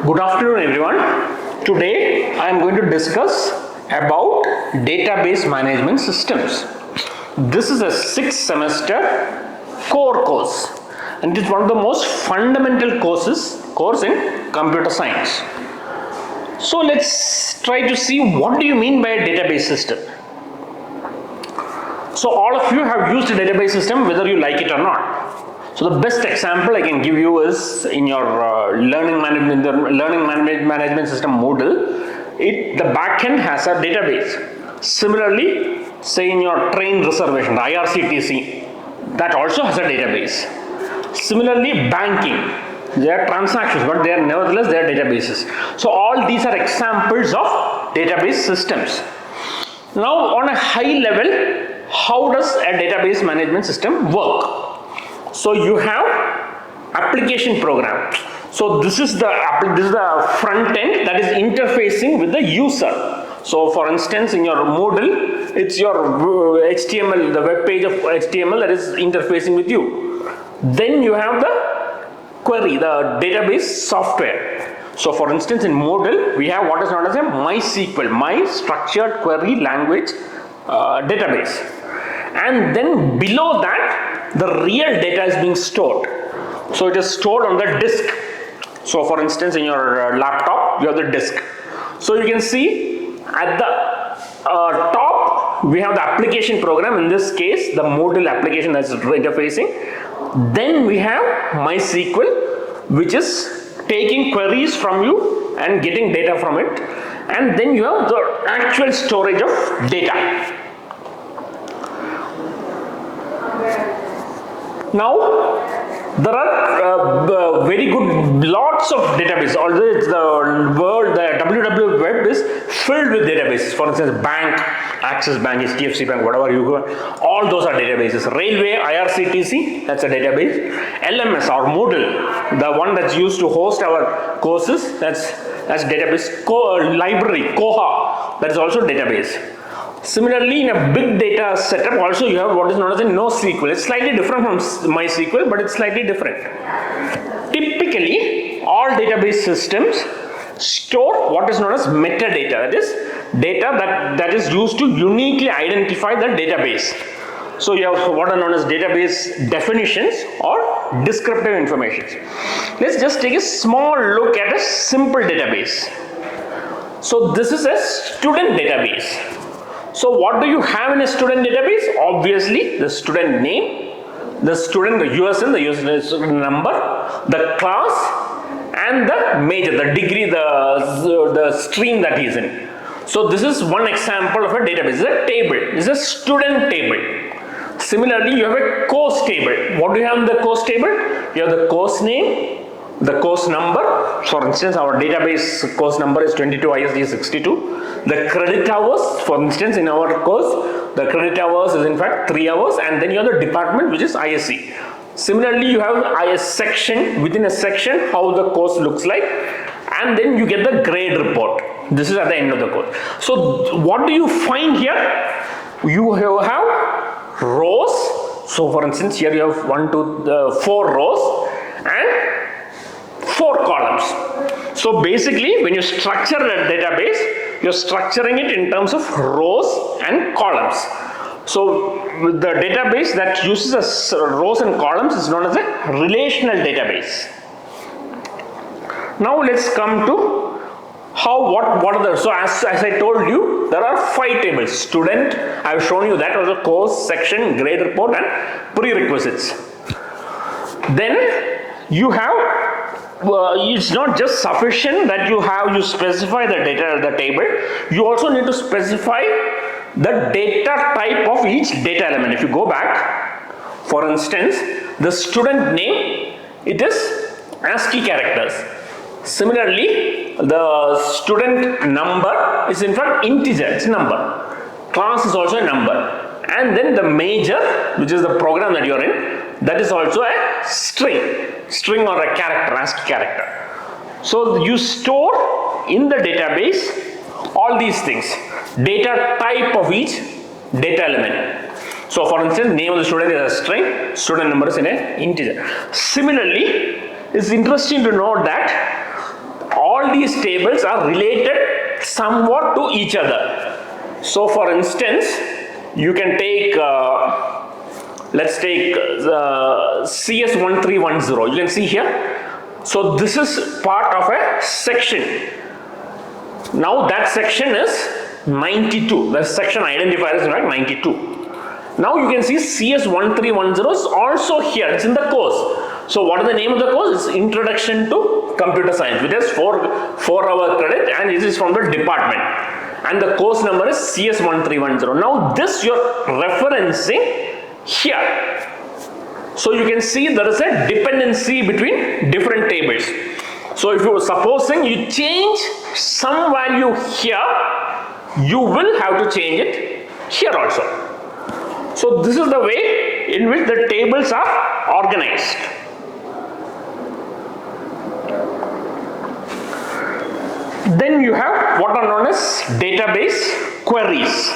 Good afternoon everyone. Today I am going to discuss about database management systems. This is a 6th semester core course and it is one of the most fundamental course in computer science. So let's try to see what do you mean by a database system. So all of you have used a database system whether you like it or not. So the best example I can give you is in your learning management system Moodle. The backend has a database. Similarly, say in your train reservation, the IRCTC, that also has a database. Similarly, banking, they are transactions, but they are nevertheless they are databases. So all these are examples of database systems. Now, on a high level, how does a database management system work? So you have application program. So this is the front end that is interfacing with the user. So for instance, in your Moodle, it's your HTML, the web page of HTML that is interfacing with you. Then you have the query, the database software. So for instance, in Moodle, we have what is known as a MySQL, My Structured Query Language database. And then below that, the real data is being stored. So it is stored on the disk. So for instance, in your laptop, you have the disk. So you can see at the top, we have the application program. In this case, the Moodle application that's interfacing. Then we have MySQL, which is taking queries from you and getting data from it. And then you have the actual storage of data. Now, there are very good lots of databases. Although it's the WWW web is filled with databases. For instance, bank, Axis Bank, HDFC Bank, whatever you have, all those are databases. Railway, IRCTC, that's a database. LMS or Moodle, the one that's used to host our courses, that's database. Library, Koha, that is also database. Similarly, in a big data setup, also you have what is known as a NoSQL. It's slightly different from MySQL, but it's slightly different. Typically, all database systems store what is known as metadata. That is data that is used to uniquely identify the database. So you have what are known as database definitions or descriptive information. Let's just take a small look at a simple database. So this is a student database. So what do you have in a student database? Obviously, the student name, the student, the USN, the USN number, the class, and the major, the degree, the stream that he is in. So this is one example of a database. It's a table. It's a student table. Similarly, you have a course table. What do you have in the course table? You have the course name, the course number. For instance, our database course number is 22 ISD 62. The credit hours, for instance, in our course, the credit hours is in fact 3 hours, and then you have the department, which is ISC. Similarly, you have IS section, within a section, how the course looks like, and then you get the grade report. This is at the end of the course. So what do you find here? You have rows. So for instance, here you have 4 rows and 4 columns. So basically, when you structure a database, you're structuring it in terms of rows and columns. So the database that uses rows and columns is known as a relational database. Now let's come to what are the, so as I told you, there are 5 tables. Student, I have shown you that was a course, section, grade report and prerequisites. Then you have it's not just sufficient that you specify the data, the table. You also need to specify the data type of each data element. If you go back, for instance, the student name, it is ASCII characters. Similarly, the student number is in fact integer, it's number. Class is also a number. And then the major, which is the program that you are in, that is also a string or a character, ASCII character. So you store in the database all these things, data type of each data element. So for instance, name of the student is a string, student number is in an integer. Similarly, it's interesting to note that all all these tables are related somewhat to each other. So for instance, you can take, let's take CS1310. You can see here. So this is part of a section. Now that section is 92. The section identifier is 92. Now you can see CS1310 is also here. It's in the course. So what is the name of the course? It's Introduction to Computer Science, which is 4-hour credit, and it is from the department. And the course number is CS1310. Now this you're referencing here. So you can see there is a dependency between different tables. So if you supposing you change some value here, you will have to change it here also. So this is the way in which the tables are organized. Then you have what are known as database queries.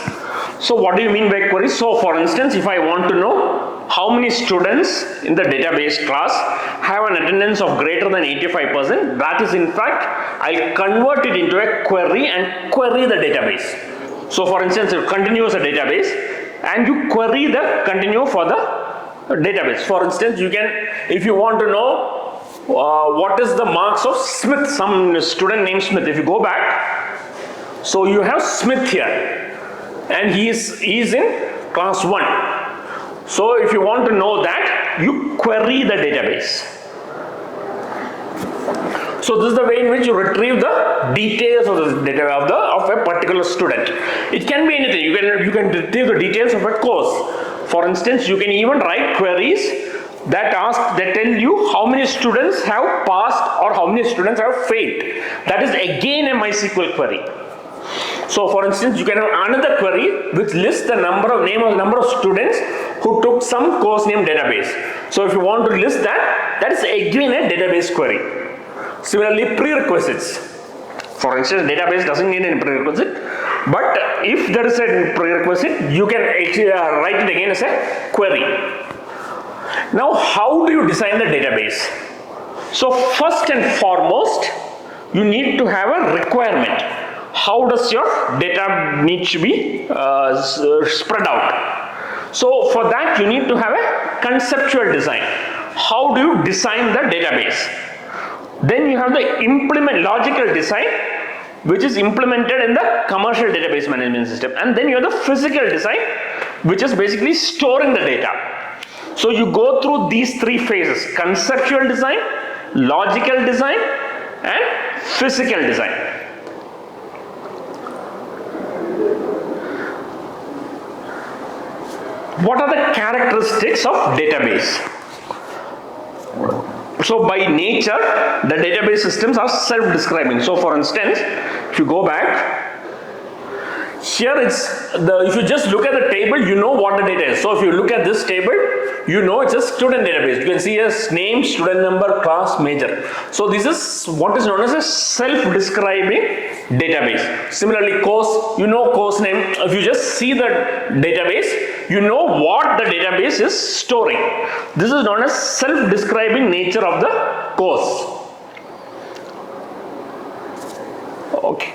So what do you mean by queries? So for instance, if I want to know how many students in the database class have an attendance of greater than 85%, that is in fact, I'll convert it into a query and query the database. So for instance, you continue as a database and you query the continue for the database. For instance, you can, if you want to know what is the marks of Smith, some student named Smith, if you go back, so you have Smith here and he is in class 1. So if you want to know that, you query the database. So this is the way in which you retrieve the details of the data of a particular student. It can be anything. You can retrieve the details of a course. For instance, you can even write queries that tell you how many students have passed or how many students have failed. That is again a MySQL query. So for instance, you can have another query which lists the number of students who took some course name database. So if you want to list that, that is again a database query. Similarly, prerequisites. For instance, database doesn't need any prerequisite, but if there is a prerequisite, you can write it again as a query. Now, how do you design the database? So first and foremost, you need to have a requirement. How does your data need to be spread out? So for that, you need to have a conceptual design. How do you design the database? Then you have the logical design, which is implemented in the commercial database management system. And then you have the physical design, which is basically storing the data. So you go through these three phases: conceptual design, logical design, and physical design. What are the characteristics of database? So by nature, the database systems are self-describing. So for instance, if you go back, here if you just look at the table, you know what the data is. So if you look at this table, you know it's a student database. You can see as name, student number, class, major. So this is what is known as a self-describing database. Similarly, course, you know course name. If you just see the database, you know what the database is storing. This is known as self-describing nature of the course. Okay.